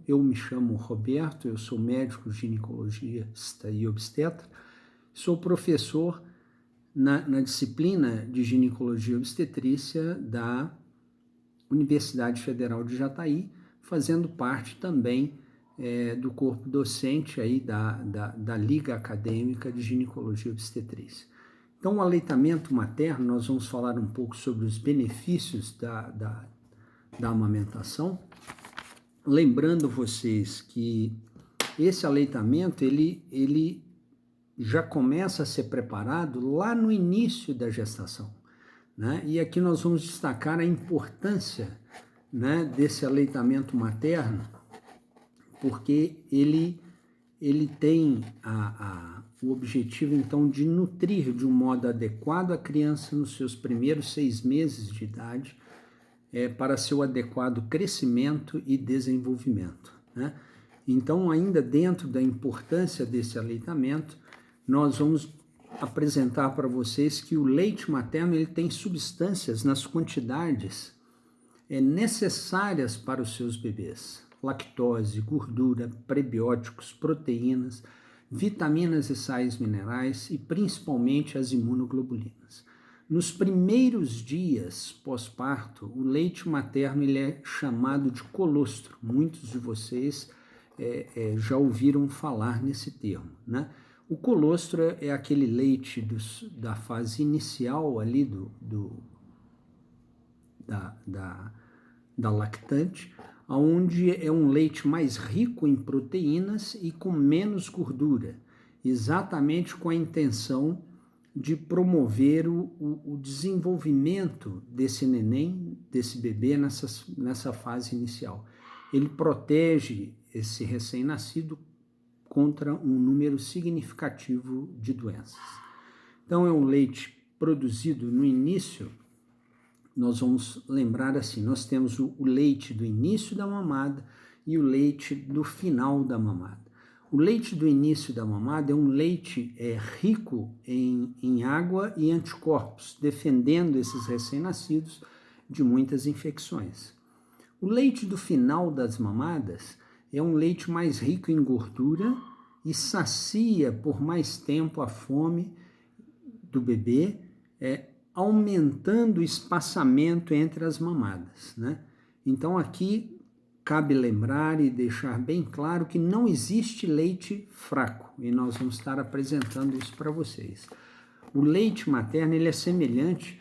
Eu me chamo Roberto, eu sou médico ginecologista e obstetra, sou professor na disciplina de ginecologia e obstetrícia da Universidade Federal de Jataí, fazendo parte também do corpo docente aí da Liga Acadêmica de Ginecologia e Obstetrícia. Então, o aleitamento materno, nós vamos falar um pouco sobre os benefícios da amamentação, lembrando vocês que esse aleitamento, ele já começa a ser preparado lá no início da gestação, né? E aqui nós vamos destacar a importância, né, desse aleitamento materno, porque ele tem o objetivo, então, de nutrir de um modo adequado a criança nos seus primeiros 6 meses de idade, para seu adequado crescimento e desenvolvimento, né? Então, ainda dentro da importância desse aleitamento, nós vamos apresentar para vocês que o leite materno ele tem substâncias nas quantidades necessárias para os seus bebês: lactose, gordura, prebióticos, proteínas, vitaminas e sais minerais e principalmente as imunoglobulinas. Nos primeiros dias pós-parto, o leite materno ele é chamado de colostro. Muitos de vocês já ouviram falar nesse termo, né? O colostro é aquele leite da fase inicial ali da lactante, onde é um leite mais rico em proteínas e com menos gordura, exatamente com a intenção de promover o desenvolvimento desse neném, desse bebê nessa fase inicial. Ele protege esse recém-nascido contra um número significativo de doenças. Então, é um leite produzido no início. Nós vamos lembrar assim, nós temos o leite do início da mamada e o leite do final da mamada. O leite do início da mamada é um leite rico em água e anticorpos, defendendo esses recém-nascidos de muitas infecções. O leite do final das mamadas é um leite mais rico em gordura e sacia por mais tempo a fome do bebê, aumentando o espaçamento entre as mamadas, né? Então, aqui cabe lembrar e deixar bem claro que não existe leite fraco, e nós vamos estar apresentando isso para vocês. O leite materno ele é semelhante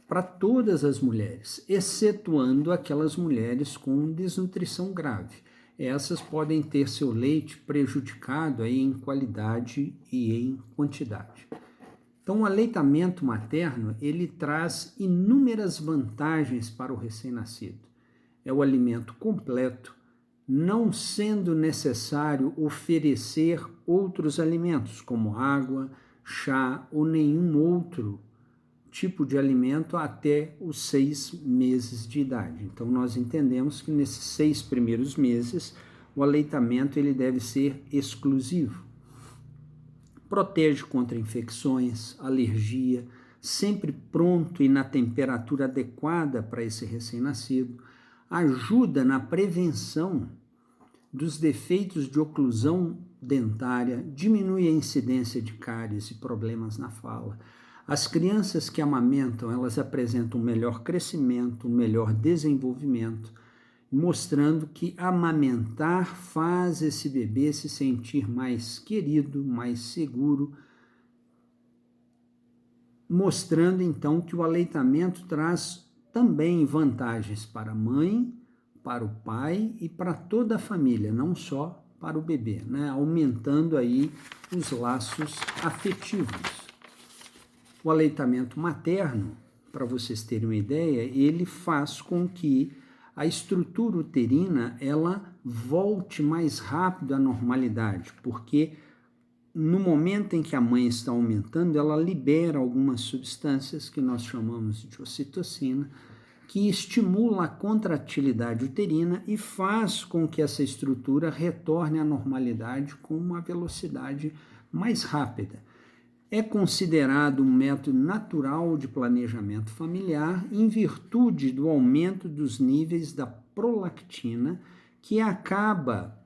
para todas as mulheres, excetuando aquelas mulheres com desnutrição grave. Essas podem ter seu leite prejudicado aí em qualidade e em quantidade. Então, o aleitamento materno, ele traz inúmeras vantagens para o recém-nascido. É o alimento completo, não sendo necessário oferecer outros alimentos, como água, chá ou nenhum outro tipo de alimento até os 6 meses de idade. Então, nós entendemos que nesses 6 primeiros meses, o aleitamento ele deve ser exclusivo. Protege contra infecções, alergia, sempre pronto e na temperatura adequada para esse recém-nascido. Ajuda na prevenção dos defeitos de oclusão dentária, diminui a incidência de cáries e problemas na fala. As crianças que amamentam, elas apresentam um melhor crescimento, um melhor desenvolvimento, mostrando que amamentar faz esse bebê se sentir mais querido, mais seguro, mostrando então que o aleitamento traz também vantagens para a mãe, para o pai e para toda a família, não só para o bebê, né? Aumentando aí os laços afetivos. O aleitamento materno, para vocês terem uma ideia, ele faz com que a estrutura uterina ela volte mais rápido à normalidade, porque no momento em que a mãe está aumentando, ela libera algumas substâncias que nós chamamos de ocitocina, que estimula a contratilidade uterina e faz com que essa estrutura retorne à normalidade com uma velocidade mais rápida. É considerado um método natural de planejamento familiar em virtude do aumento dos níveis da prolactina, que acaba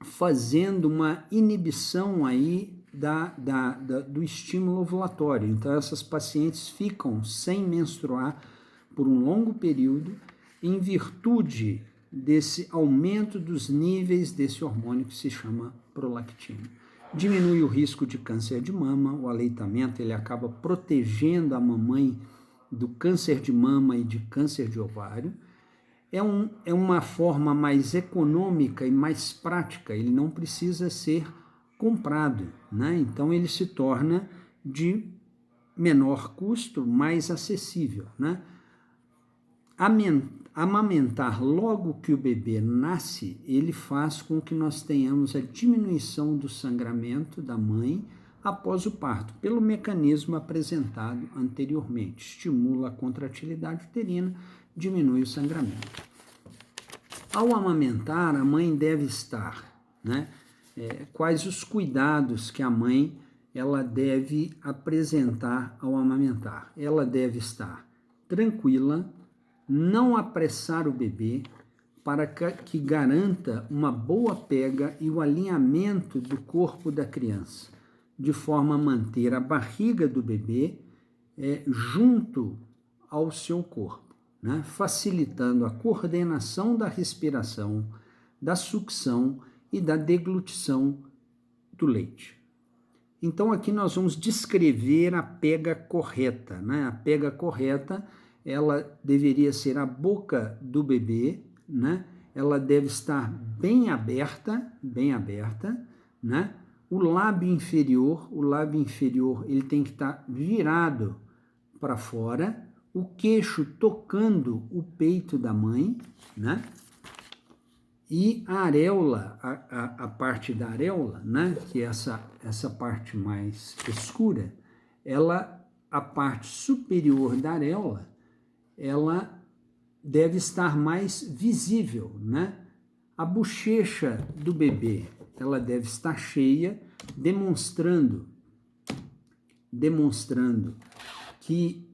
fazendo uma inibição aí do estímulo ovulatório. Então, essas pacientes ficam sem menstruar por um longo período em virtude desse aumento dos níveis desse hormônio que se chama prolactina. Diminui o risco de câncer de mama, o aleitamento ele acaba protegendo a mamãe do câncer de mama e de câncer de ovário. É uma forma mais econômica e mais prática, ele não precisa ser comprado, né? Então ele se torna de menor custo, mais acessível, né? Amamentar logo que o bebê nasce, ele faz com que nós tenhamos a diminuição do sangramento da mãe após o parto, pelo mecanismo apresentado anteriormente. Estimula a contratilidade uterina, diminui o sangramento. Ao amamentar, a mãe deve estar, né? Quais os cuidados que a mãe ela deve apresentar ao amamentar? Ela deve estar tranquila, não apressar o bebê, para que garanta uma boa pega e o alinhamento do corpo da criança, de forma a manter a barriga do bebê junto ao seu corpo, né? Facilitando a coordenação da respiração, da sucção e da deglutição do leite. Então, aqui nós vamos descrever a pega correta, né? A pega correta, ela deveria ser a boca do bebê, né? Ela deve estar bem aberta, né? O lábio inferior, ele tem que estar virado para fora, o queixo tocando o peito da mãe, né? E a areola, a parte da areola, né? Que é essa parte mais escura, a parte superior da areola, ela deve estar mais visível, né? A bochecha do bebê, ela deve estar cheia, demonstrando que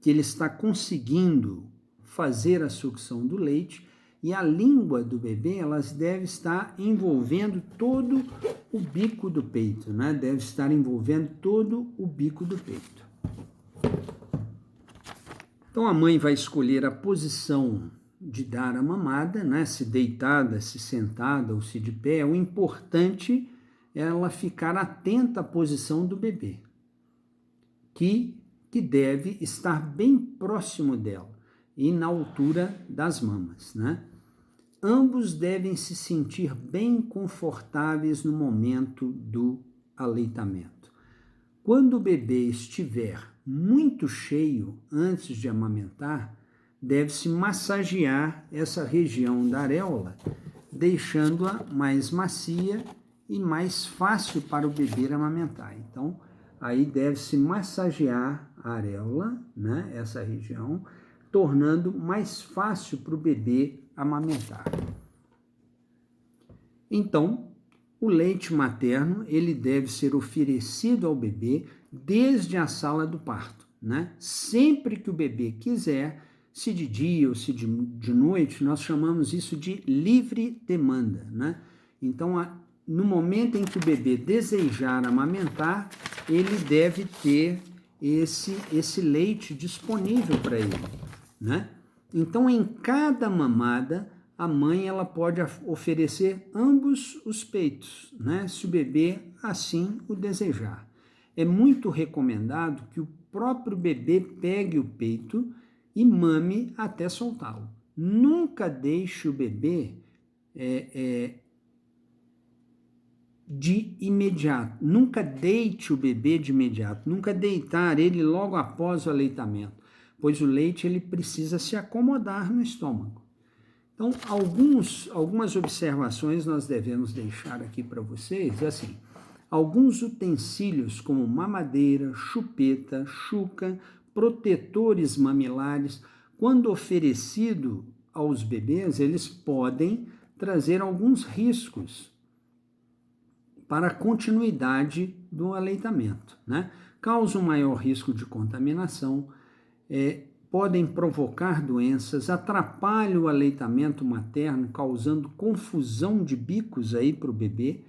ele está conseguindo fazer a sucção do leite, e a língua do bebê, elas deve estar envolvendo todo o bico do peito, né? Deve estar envolvendo todo o bico do peito. Então, a mãe vai escolher a posição de dar a mamada, né? Se deitada, se sentada ou se de pé. O importante é ela ficar atenta à posição do bebê, que deve estar bem próximo dela e na altura das mamas, né? Ambos devem se sentir bem confortáveis no momento do aleitamento. Quando o bebê estiver muito cheio antes de amamentar, deve-se massagear essa região da areola, deixando-a mais macia e mais fácil para o bebê amamentar. Então, aí deve-se massagear a areola, né, essa região, tornando mais fácil para o bebê amamentar. Então, o leite materno, ele deve ser oferecido ao bebê desde a sala do parto, né? Sempre que o bebê quiser, se de dia ou se de noite, nós chamamos isso de livre demanda, né? Então, no momento em que o bebê desejar amamentar, ele deve ter esse leite disponível para ele, né? Então, em cada mamada, a mãe ela pode oferecer ambos os peitos, né? Se o bebê assim o desejar. É muito recomendado que o próprio bebê pegue o peito e mame até soltá-lo. Nunca deixe o bebê de imediato, nunca deite o bebê de imediato, nunca deitar ele logo após o aleitamento, pois o leite ele precisa se acomodar no estômago. Então, algumas observações nós devemos deixar aqui para vocês, assim, alguns utensílios como mamadeira, chupeta, chuca, protetores mamilares, quando oferecido aos bebês, eles podem trazer alguns riscos para a continuidade do aleitamento, né? Causa um maior risco de contaminação, podem provocar doenças, atrapalham o aleitamento materno, causando confusão de bicos aí para o bebê,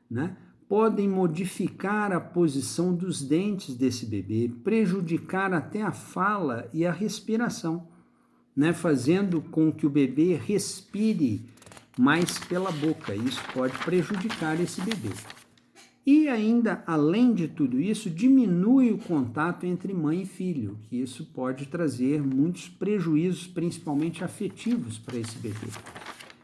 né? Podem modificar a posição dos dentes desse bebê, prejudicar até a fala e a respiração, né? Fazendo com que o bebê respire mais pela boca. Isso pode prejudicar esse bebê. E ainda, além de tudo isso, diminui o contato entre mãe e filho, que isso pode trazer muitos prejuízos, principalmente afetivos, para esse bebê.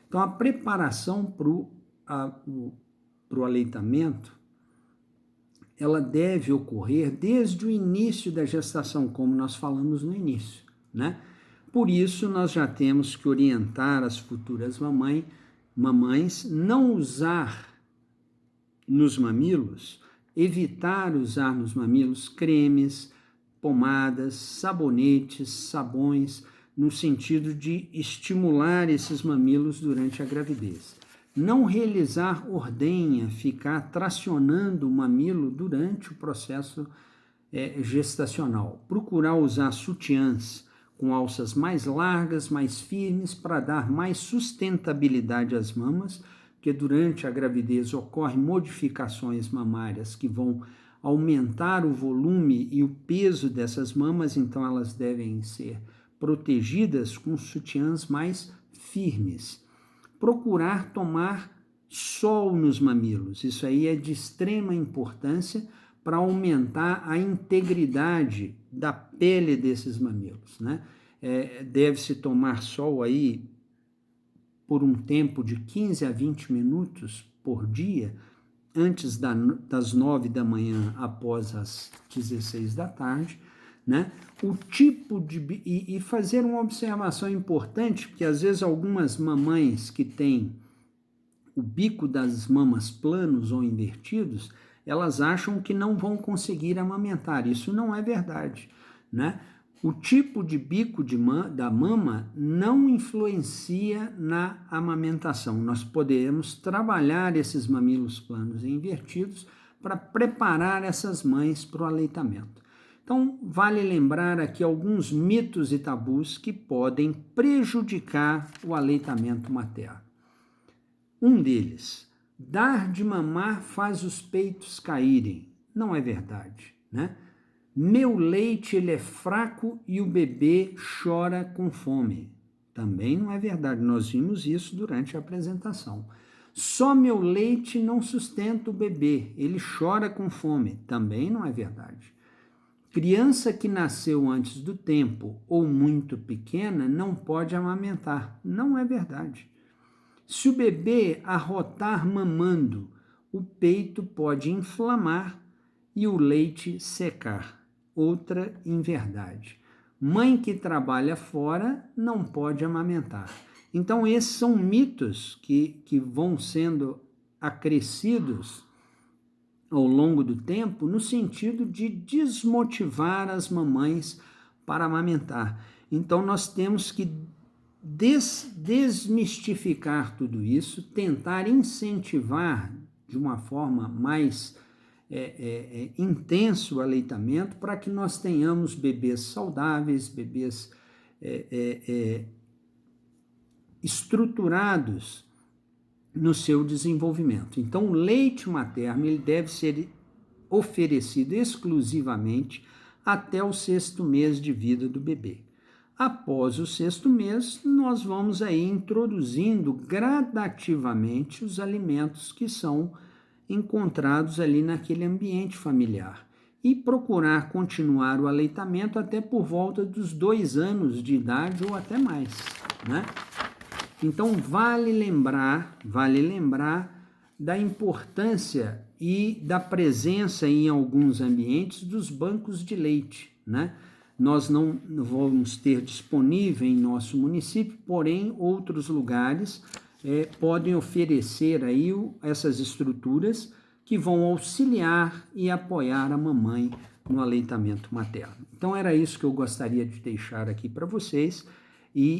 Então, a preparação para o aleitamento, ela deve ocorrer desde o início da gestação, como nós falamos no início, né? Por isso, nós já temos que orientar as futuras mamães não usar nos mamilos, evitar usar nos mamilos cremes, pomadas, sabonetes, sabões, no sentido de estimular esses mamilos durante a gravidez. Não realizar ordenha, ficar tracionando o mamilo durante o processo gestacional. Procurar usar sutiãs com alças mais largas, mais firmes, para dar mais sustentabilidade às mamas, porque durante a gravidez ocorrem modificações mamárias que vão aumentar o volume e o peso dessas mamas, então elas devem ser protegidas com sutiãs mais firmes. Procurar tomar sol nos mamilos, isso aí é de extrema importância para aumentar a integridade da pele desses mamilos, né? Deve-se tomar sol aí por um tempo de 15 a 20 minutos por dia, antes das 9 da manhã, após as 16 da tarde, né? O tipo de... E fazer uma observação importante, porque às vezes algumas mamães que têm o bico das mamas planos ou invertidos, elas acham que não vão conseguir amamentar. Isso não é verdade, né? O tipo de bico da mama não influencia na amamentação. Nós podemos trabalhar esses mamilos planos e invertidos para preparar essas mães para o aleitamento. Então, vale lembrar aqui alguns mitos e tabus que podem prejudicar o aleitamento materno. Um deles, dar de mamar faz os peitos caírem. Não é verdade, né? Meu leite ele é fraco e o bebê chora com fome. Também não é verdade, nós vimos isso durante a apresentação. Só meu leite não sustenta o bebê, ele chora com fome. Também não é verdade. Criança que nasceu antes do tempo ou muito pequena não pode amamentar. Não é verdade. Se o bebê arrotar mamando, o peito pode inflamar e o leite secar. Outra inverdade. Mãe que trabalha fora não pode amamentar. Então, esses são mitos que vão sendo acrescidos ao longo do tempo, no sentido de desmotivar as mamães para amamentar. Então, nós temos que desmistificar tudo isso, tentar incentivar de uma forma mais intenso o aleitamento, para que nós tenhamos bebês saudáveis, bebês estruturados no seu desenvolvimento. Então, o leite materno ele deve ser oferecido exclusivamente até o 6º mês de vida do bebê. Após o 6º mês, nós vamos aí introduzindo gradativamente os alimentos que são encontrados ali naquele ambiente familiar e procurar continuar o aleitamento até por volta dos 2 anos de idade ou até mais, né? Então, vale lembrar da importância e da presença em alguns ambientes dos bancos de leite, né? Nós não vamos ter disponível em nosso município, porém, outros lugares podem oferecer aí essas estruturas que vão auxiliar e apoiar a mamãe no aleitamento materno. Então, era isso que eu gostaria de deixar aqui para vocês e